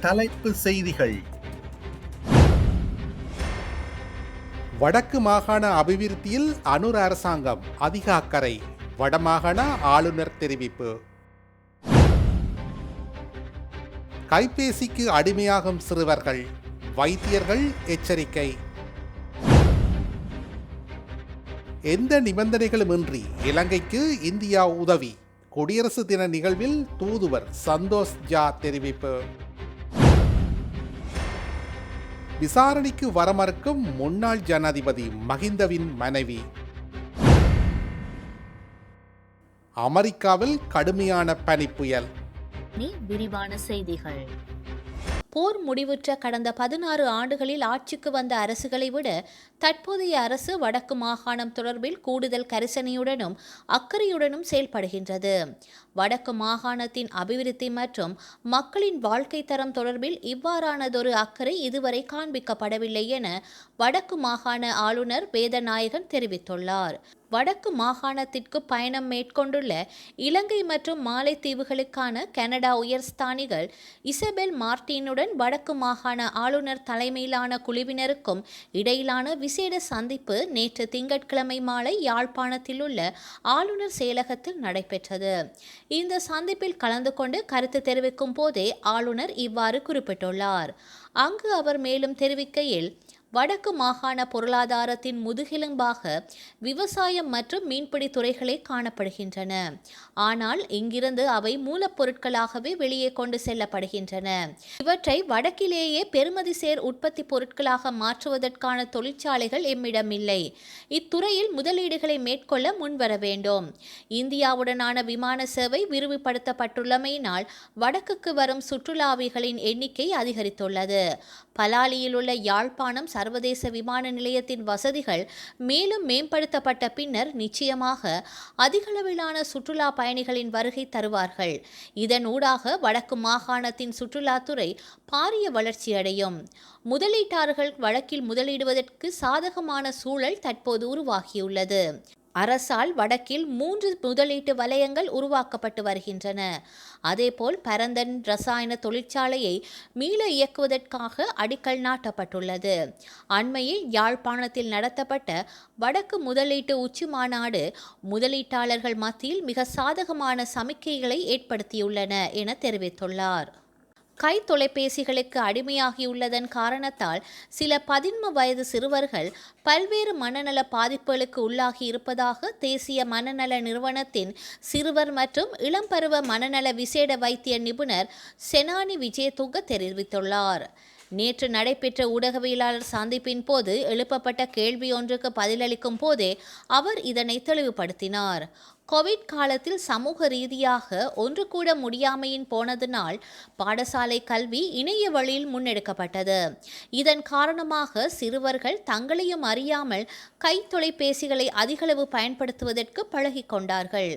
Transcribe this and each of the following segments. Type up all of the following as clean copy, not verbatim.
தலைப்பு செய்திகள். வடக்கு மாகாண அபிவிருத்தியில் அனுர அரசாங்கம் அதிக அக்கறை, வடமாகாண ஆளுநர் தெரிவிப்பு. கைபேசிக்கு அடிமையாகும் சிறுவர்கள், வைத்தியர்கள் எச்சரிக்கை. எந்த நிபந்தனைகளுமின்றி இலங்கைக்கு இந்தியா உதவி, குடியரசு தின நிகழ்வில் தூதுவர் சந்தோஷ் ஜா தெரிவிப்பு. விசாரணைக்கு வரமறுக்கும் முன்னாள் ஜனாதிபதி மஹிந்தவின் மனைவி. அமெரிக்காவில் கடுமையான பனிப்புயல். விரிவான செய்திகள். போர் முடிவுற்ற கடந்த 16 ஆண்டுகளில் ஆட்சிக்கு வந்த அரசுகளை விட தற்போதைய அரசு வடக்கு மாகாணம் தொடர்பில் கூடுதல் கரிசனையுடனும் அக்கறையுடனும் செயல்படுகின்றது. வடக்கு மாகாணத்தின் அபிவிருத்தி மற்றும் மக்களின் வாழ்க்கை தரம் தொடர்பில் இவ்வாறானதொரு அக்கறை இதுவரை காண்பிக்கப்படவில்லை என வடக்கு மாகாண ஆளுநர் வேதநாயகன் தெரிவித்துள்ளார். வடக்கு மாகாணத்திற்கு பயணம் மேற்கொண்டுள்ள இலங்கை மற்றும் மாலைத்தீவுகளுக்கான கனடா உயர்ஸ்தானிகள் இசபெல் மார்டினுடன் வடக்கு மாகாண ஆளுநர் தலைமையிலான குழுவினருக்கும் இடையிலான விசேட சந்திப்பு நேற்று திங்கட்கிழமை மாலை யாழ்ப்பாணத்தில் உள்ள ஆளுநர் செயலகத்தில் நடைபெற்றது. இந்த சந்திப்பில் கலந்து கொண்டு கருத்து தெரிவிக்கும் போதே ஆளுநர் இவ்வாறு குறிப்பிட்டுள்ளார். அங்கு அவர் மேலும் தெரிவிக்கையில், வடக்கு மாகாண பொருளாதாரத்தின் முதுகெலும்பாக விவசாயம் மற்றும் மீன்பிடி துறைகளே காணப்படுகின்றன. ஆனால் இங்கிருந்து அவை மூலப்பொருட்களாகவே வெளியே கொண்டு செல்லப்படுகின்றன. இவற்றை வடக்கிலேயே பெறுமதி சேர் உற்பத்தி பொருட்களாக மாற்றுவதற்கான தொழிற்சாலைகள் எம்மிடம் இல்லை. இத்துறையில் முதலீடுகளை மேற்கொள்ள முன்வர வேண்டும். இந்தியாவுடனான விமான சேவை விரிவுபடுத்தப்பட்டுள்ளமையினால் வடக்குக்கு வரும் சுற்றுலாவிகளின் எண்ணிக்கை அதிகரித்துள்ளது. பலாலியில் உள்ள யாழ்ப்பாணம் சர்வதேச விமான நிலையத்தின் வசதிகள் மேலும் மேம்படுத்தப்பட்ட பின்னர் நிச்சயமாக அதிகளவிலான சுற்றுலா பயணிகளின் வருகை தருவார்கள். இதன் ஊடாக வடக்கு மாகாணத்தின் சுற்றுலாத்துறை பாரிய வளர்ச்சியடையும். முதலீட்டாளர்கள் வடக்கில் முதலீடுவதற்கு சாதகமான சூழல் தற்போது உருவாகியுள்ளது. அரசால் வடக்கில் 3 முதலீட்டு வலயங்கள் உருவாக்கப்பட்டு வருகின்றன. அதேபோல் பரந்தன் ரசாயன தொழிற்சாலையை மீள இயக்குவதற்காக அடிக்கல் நாட்டப்பட்டுள்ளது. அண்மையில் யாழ்ப்பாணத்தில் நடத்தப்பட்ட வடக்கு முதலீட்டு உச்சி மாநாடு முதலீட்டாளர்கள் மத்தியில் மிக சாதகமான சமிக்கைகளை ஏற்படுத்தியுள்ளன என தெரிவித்துள்ளார். கை தொலைபேசிகளுக்கு அடிமையாகியுள்ளதன் காரணத்தால் சில 13 வயது சிறுவர்கள் பல்வேறு மனநல பாதிப்புகளுக்கு உள்ளாகி இருப்பதாக தேசிய மனநல நிறுவனத்தின் சிறுவர் மற்றும் இளம்பருவ மனநல விசேட வைத்திய நிபுணர் செனானி விஜயதுங்க தெரிவித்துள்ளார். நேற்று நடைபெற்ற ஊடகவியலாளர் சந்திப்பின் போது எழுப்பப்பட்ட கேள்வி ஒன்றுக்கு பதிலளிக்கும் போதே அவர் இதனை தெளிவுபடுத்தினார். கோவிட் காலத்தில் சமூக ரீதியாக ஒன்று கூட முடியாமையின் போனதினால் பாடசாலை கல்வி இணைய வழியில் முன்னெடுக்கப்பட்டது. இதன் காரணமாக சிறுவர்கள் தங்களையும் அறியாமல் கை தொலைபேசிகளை அதிகளவு பயன்படுத்துவதற்கு பழகி கொண்டார்கள்.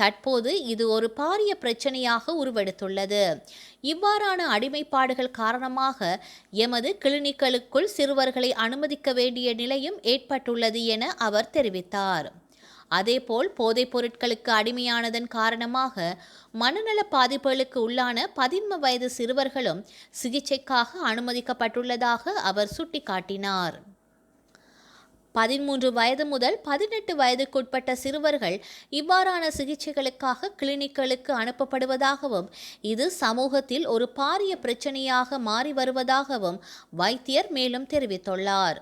தற்போது இது ஒரு பாரிய பிரச்சனையாக உருவெடுத்துள்ளது. இவ்வாறான அடிமைப்பாடுகள் காரணமாக எமது கிளினிக்களுக்குள் சிறுவர்களை அனுமதிக்க வேண்டிய நிலையும் ஏற்பட்டுள்ளது என அவர் தெரிவித்தார். அதேபோல் போதைப் பொருட்களுக்கு அடிமையானதன் காரணமாக மனநல பாதிப்புகளுக்கு உள்ளான 13 வயது சிறுவர்களும் சிகிச்சைக்காக அனுமதிக்கப்பட்டுள்ளதாக அவர் சுட்டிக்காட்டினார். 13 வயது முதல் 18 வயதுக்குட்பட்ட சிறுவர்கள் இவ்வாறான சிகிச்சைகளுக்காக கிளினிக்களுக்கு அனுப்பப்படுவதாகவும் இது சமூகத்தில் ஒரு பாரிய பிரச்சனையாக மாறி வருவதாகவும் வைத்தியர் மேலும் தெரிவித்துள்ளார்.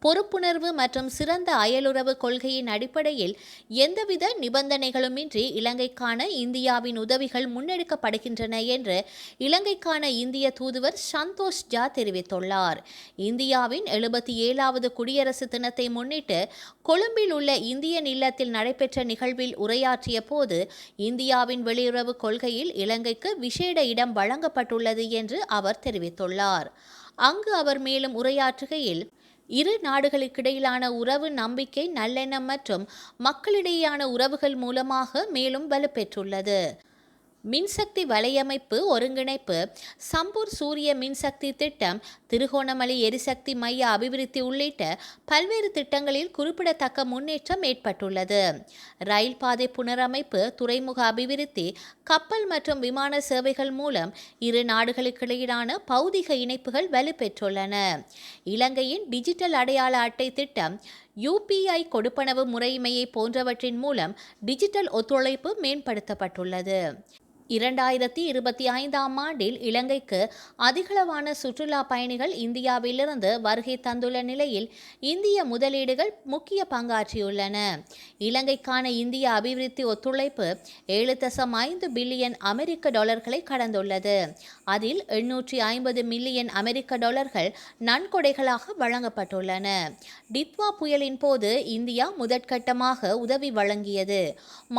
பொறுப்புணர்வு மற்றும் சிறந்த அயலுறவு கொள்கையின் அடிப்படையில் எந்தவித நிபந்தனைகளுமின்றி இலங்கைக்கான இந்தியாவின் உதவிகள் முன்னெடுக்கப்படுகின்றன என்று இலங்கைக்கான இந்திய தூதுவர் சந்தோஷ் ஜா தெரிவித்துள்ளார். இந்தியாவின் 77வது குடியரசு தினத்தை முன்னிட்டு கொழும்பில் உள்ள இந்தியன் இல்லத்தில் நடைபெற்ற நிகழ்வில் உரையாற்றிய போது இந்தியாவின் வெளியுறவு கொள்கையில் இலங்கைக்கு விசேட இடம் வழங்கப்பட்டுள்ளது என்று அவர் தெரிவித்துள்ளார். அங்கு அவர் மேலும் உரையாற்றுகையில், இரு நாடுகளுக்கிடையிலான உறவு நம்பிக்கை, நல்லெண்ணம் மற்றும் மக்களிடையேயான உறவுகள் மூலமாக மேலும் வலுப்பெற்றுள்ளது. மின்சக்தி வலையமைப்பு ஒருங்கிணைப்பு, சம்பூர் சூரிய மின்சக்தி திட்டம், திருகோணமலை எரிசக்தி மைய அபிவிருத்தி உள்ளிட்ட பல்வேறு திட்டங்களில் குறிப்பிடத்தக்க முன்னேற்றம் ஏற்பட்டுள்ளது. ரயில் பாதை புனரமைப்பு, துறைமுக அபிவிருத்தி, கப்பல் மற்றும் விமான சேவைகள் மூலம் இரு நாடுகளுக்கிடையிலான பௌதிக இணைப்புகள் வலுப்பெற்றுள்ளன. இலங்கையின் டிஜிட்டல் அடையாள அட்டை திட்டம், UPI கொடுப்பனவு முறைமையை போன்றவற்றின் மூலம் டிஜிட்டல் ஒத்துழைப்பு மேம்படுத்தப்பட்டுள்ளது. 2025ஆம் ஆண்டில் இலங்கைக்கு அதிகளவான சுற்றுலா பயணிகள் இந்தியாவிலிருந்து வருகை தந்துள்ள நிலையில் இந்திய முதலீடுகள் முக்கிய பங்காற்றியுள்ளன. இலங்கைக்கான இந்திய அபிவிருத்தி ஒத்துழைப்பு 7.5 பில்லியன் அமெரிக்க டாலர்களை கடந்துள்ளது. அதில் 850 மில்லியன் அமெரிக்க டாலர்கள் நன்கொடைகளாக வழங்கப்பட்டுள்ளன. டித்வா புயலின் போது இந்தியா முதற்கட்டமாக உதவி வழங்கியது.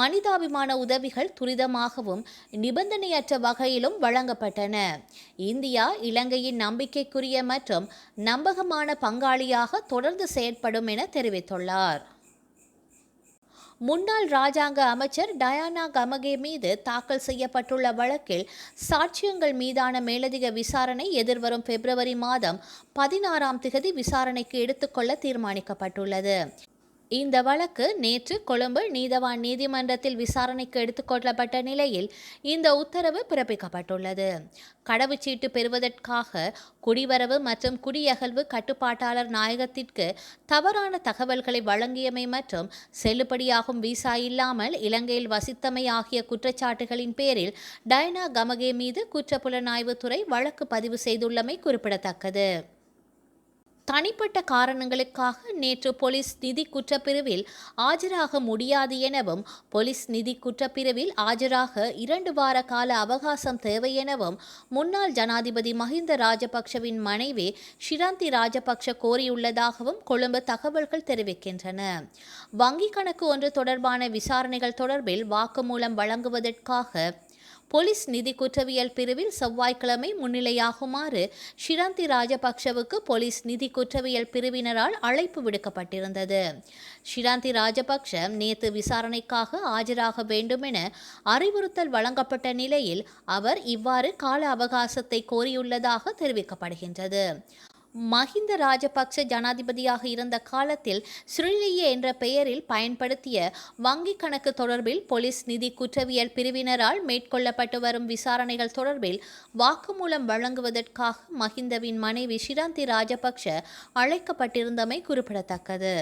மனிதாபிமான உதவிகள் துரிதமாகவும் நிபந்தனையற்ற வகையிலும் வழங்கப்பட்டன. இந்தியா இலங்கையின் நம்பிக்கைக்குரிய மற்றும் நம்பகமான பங்காளியாக தொடர்ந்து செயற்படும் என தெரிவித்துள்ளார். முன்னாள் ராஜாங்க அமைச்சர் டயானா கமகே மீது தாக்கல் செய்யப்பட்டுள்ள வழக்கில் சாட்சியங்கள் மீதான மேலதிக விசாரணை எதிர்வரும் பிப்ரவரி மாதம் 16ஆம் திகதி விசாரணைக்கு எடுத்துக்கொள்ள தீர்மானிக்கப்பட்டுள்ளது. இந்த வழக்கு நேற்று கொழும்பு நீதவான் நீதிமன்றத்தில் விசாரணைக்கு எடுத்துக்கொள்ளப்பட்ட நிலையில் இந்த உத்தரவு பிறப்பிக்கப்பட்டுள்ளது. கடவுச்சீட்டு பெறுவதற்காக குடிவரவு மற்றும் குடியகல்வு கட்டுப்பாட்டாளர் நாயகத்திற்கு தவறான தகவல்களை வழங்கியமை மற்றும் செல்லுபடியாகும் விசா இல்லாமல் இலங்கையில் வசித்தமை ஆகிய குற்றச்சாட்டுகளின் பேரில் டயானா கமகே மீது குற்றப்புலனாய்வுத்துறை வழக்கு பதிவு செய்துள்ளமை குறிப்பிடத்தக்கது. தனிப்பட்ட காரணங்களுக்காக நேற்று போலீஸ் நிதி குற்றப்பிரிவில் ஆஜராக முடியாது எனவும், போலீஸ் நிதி குற்றப்பிரிவில் ஆஜராக 2 வார கால அவகாசம் தேவை எனவும் முன்னாள் ஜனாதிபதி மஹிந்த ராஜபக்ஷவின் மனைவி ஷிராந்தி ராஜபக்ஷ கோரியுள்ளதாகவும் கொழும்பு தகவல்கள் தெரிவிக்கின்றன. வங்கிக் கணக்கு ஒன்று தொடர்பான விசாரணைகள் தொடர்பில் வாக்குமூலம் வழங்குவதற்காக போலீஸ் நிதி குற்றவியல் பிரிவில் செவ்வாய்க்கிழமை முன்னிலையாகுமாறு ஷிராந்தி ராஜபக்ஷவுக்கு போலீஸ் நிதி குற்றவியல் பிரிவினரால் அழைப்பு விடுக்கப்பட்டிருந்தது. ஷிராந்தி ராஜபக்ஷ நேற்று விசாரணைக்காக ஆஜராக வேண்டும் என அறிவுறுத்தல் வழங்கப்பட்ட நிலையில் அவர் இவ்வாறு கால அவகாசத்தை கோரியுள்ளதாக தெரிவிக்கப்படுகின்றது. மஹிந்த ராஜபக்ஷ ஜனாதிபதியாக இருந்த காலத்தில் ஸ்ரீலிய என்ற பெயரில் பயன்படுத்திய வங்கிக் கணக்கு தொடர்பில் போலீஸ் நிதி குற்றவியல் பிரிவினரால் மேற்கொள்ளப்பட்டு வரும் விசாரணைகள் தொடர்பில் வாக்குமூலம் வழங்குவதற்காக மஹிந்தவின் மனைவி ஷிராந்தி ராஜபக்ஷ அழைக்கப்பட்டிருந்தமை குறிப்பிடத்தக்கது.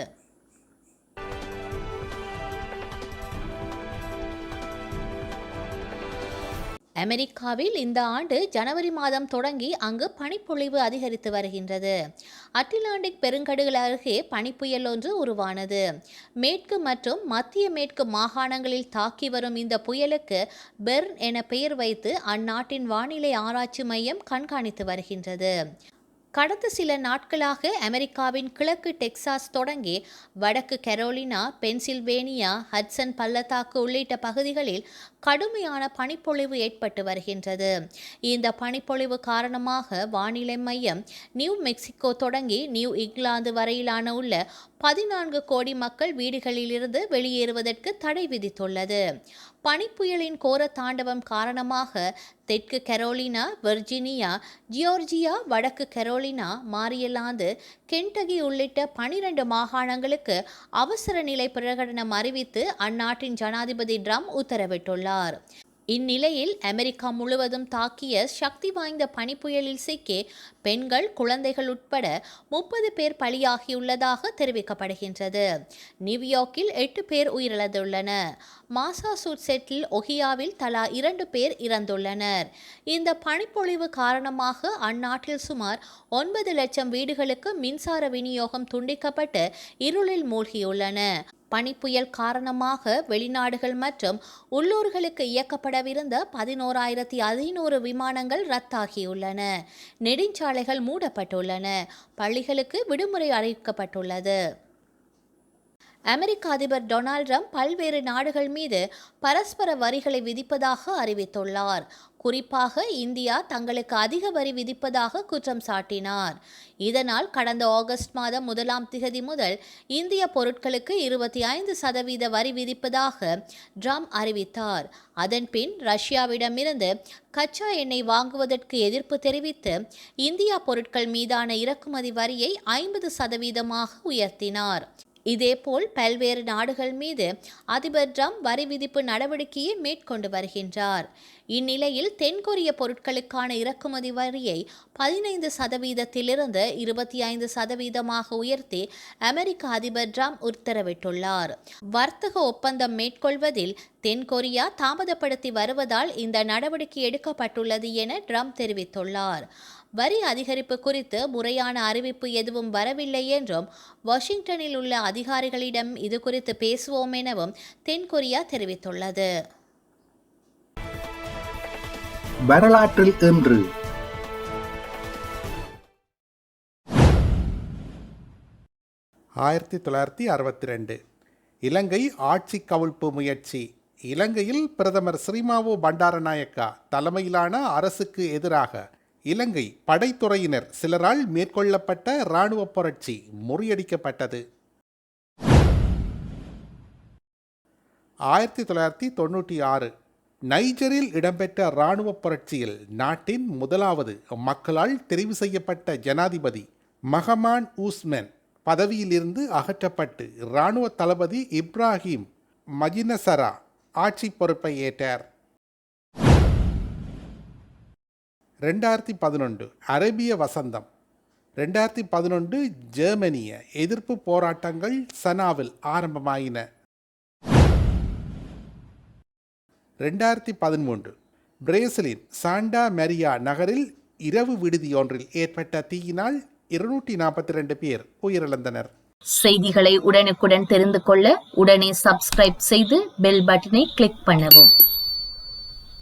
அமெரிக்காவில் இந்த ஆண்டு ஜனவரி மாதம் தொடங்கி அங்கு பனிப்பொழிவு அதிகரித்து வருகின்றது. அட்லாண்டிக் பெருங்கடல் அருகே பனிப்புயல் ஒன்று உருவானது. மேற்கு மற்றும் மத்திய மேற்கு மாகாணங்களில் தாக்கி வரும் இந்த புயலுக்கு பெர்ன் என பெயர் வைத்து அந்நாட்டின் வானிலை ஆராய்ச்சி மையம் கண்காணித்து வருகின்றது. கடந்த சில நாட்களாக அமெரிக்காவின் கிழக்கு டெக்சாஸ் தொடங்கி வடக்கு கரோலினா, பென்சில்வேனியா, ஹட்சன் பள்ளத்தாக்கு உள்ளிட்ட பகுதிகளில் கடுமையான பனிப்பொழிவு ஏற்பட்டு வருகின்றது. இந்த பனிப்பொழிவு காரணமாக வானிலை மையம் நியூ மெக்சிகோ தொடங்கி நியூ இங்கிலாந்து வரையிலான உள்ள 14 கோடி மக்கள் வீடுகளிலிருந்து வெளியேறுவதற்கு தடை விதித்துள்ளது. பனிப்புயலின் கோர தாண்டவம் காரணமாக தெற்கு கரோலினா, வெர்ஜீனியா, ஜியோர்ஜியா, வடக்கு கரோலினா, மாரிலாந்து, கென்டகி உள்ளிட்ட 12 மாகாணங்களுக்கு அவசர நிலை பிரகடனம் அறிவித்து அந்நாட்டின் ஜனாதிபதி ட்ரம்ப் உத்தரவிட்டுள்ளார். இந்நிலையில் அமெரிக்கா முழுவதும் தாக்கிய சக்தி வாய்ந்த பனிப்புயலில் சிக்கி பெண்கள், குழந்தைகள் உட்பட 30 பேர் பலியாகியுள்ளதாக தெரிவிக்கப்படுகின்றது. நியூயார்க்கில் 8 பேர் உயிரிழந்துள்ளனர். மாசாசூட்செட்டில், ஒஹியோவில் தலா 2 பேர் இறந்துள்ளனர். இந்த பனிப்பொழிவு காரணமாக அந்நாட்டில் சுமார் 9 லட்சம் வீடுகளுக்கு மின்சார விநியோகம் துண்டிக்கப்பட்டு இருளில் மூழ்கியுள்ளன. பனிப்புயல் காரணமாக வெளிநாடுகள் மற்றும் உள்ளூர்களுக்கு இயக்கப்படவிருந்த 11,500 விமானங்கள் ரத்தாகியுள்ளன. நெடுஞ்சாலைகள் மூடப்பட்டுள்ளன. பள்ளிகளுக்கு விடுமுறை அறிவிக்கப்பட்டுள்ளது. அமெரிக்க அதிபர் டொனால்ட் ட்ரம்ப் பல்வேறு நாடுகள் மீது பரஸ்பர வரிகளை விதிப்பதாக அறிவித்துள்ளார். குறிப்பாக இந்தியா தங்களுக்கு அதிக வரி விதிப்பதாக குற்றம் சாட்டினார். இதனால் கடந்த ஆகஸ்ட் மாதம் 1ஆம் திகதி முதல் இந்திய பொருட்களுக்கு 25% வரி விதிப்பதாக ட்ரம்ப் அறிவித்தார். அதன்பின் ரஷ்யாவிடமிருந்து கச்சா எண்ணெய் வாங்குவதற்கு எதிர்ப்பு தெரிவித்து இந்தியா பொருட்கள் மீதான இறக்குமதி வரியை 50% உயர்த்தினார். இதேபோல் பல்வேறு நாடுகள் மீது அதிபர் ட்ரம்ப் வரி விதிப்பு நடவடிக்கையை மேற்கொண்டு வருகின்றார். இந்நிலையில் தென்கொரிய பொருட்களுக்கான இறக்குமதி வரியை 15%-இலிருந்து 25% உயர்த்தி அமெரிக்க அதிபர் ட்ரம்ப் உத்தரவிட்டுள்ளார். வர்த்தக ஒப்பந்தம் மேற்கொள்வதில் தென்கொரியா தாமதப்படுத்தி வருவதால் இந்த நடவடிக்கை எடுக்கப்பட்டுள்ளது என ட்ரம்ப் தெரிவித்துள்ளார். வரி அதிகரிப்பு குறித்து முறையான அறிவிப்பு எதுவும் வரவில்லை என்றும் வாஷிங்டனில் உள்ள அதிகாரிகளிடம் இது குறித்து பேசுவோம் எனவும் தென்கொரியா தெரிவித்துள்ளது. வரலாற்றில் இன்று 1962 இலங்கை ஆட்சி கவிழ்ப்பு முயற்சி. இலங்கையில் பிரதமர் ஸ்ரீமாவோ பண்டாரநாயக்கா தலைமையிலான அரசுக்கு எதிராக இலங்கை படைத்துறையினர் சிலரால் மேற்கொள்ளப்பட்ட இராணுவ புரட்சி முறியடிக்கப்பட்டது. 1996 நைஜரில் இடம்பெற்ற இராணுவ புரட்சியில் நாட்டின் முதலாவது மக்களால் தெரிவு செய்யப்பட்ட ஜனாதிபதி மஹமான் ஊஸ்மன் பதவியிலிருந்து அகற்றப்பட்டு இராணுவ தளபதி இப்ராஹிம் மஜினசரா ஆட்சி பொறுப்பை ஏற்றார். 2011 அரேபிய வசந்தம். 2011 ஜெர்மனிய எதிர்ப்பு போராட்டங்கள் சனாவில் ஆரம்பமாயின. 2013 பிரேசிலின் சாண்டா மரியா நகரில் இரவு விடுதியொன்றில் ஏற்பட்ட தீயினால் 242 பேர் உயிரிழந்தனர். செய்திகளை உடனுக்குடன் தெரிந்து கொள்ள உடனே சப்ஸ்கிரைப் செய்து பெல் பட்டனை கிளிக் பண்ணவும்.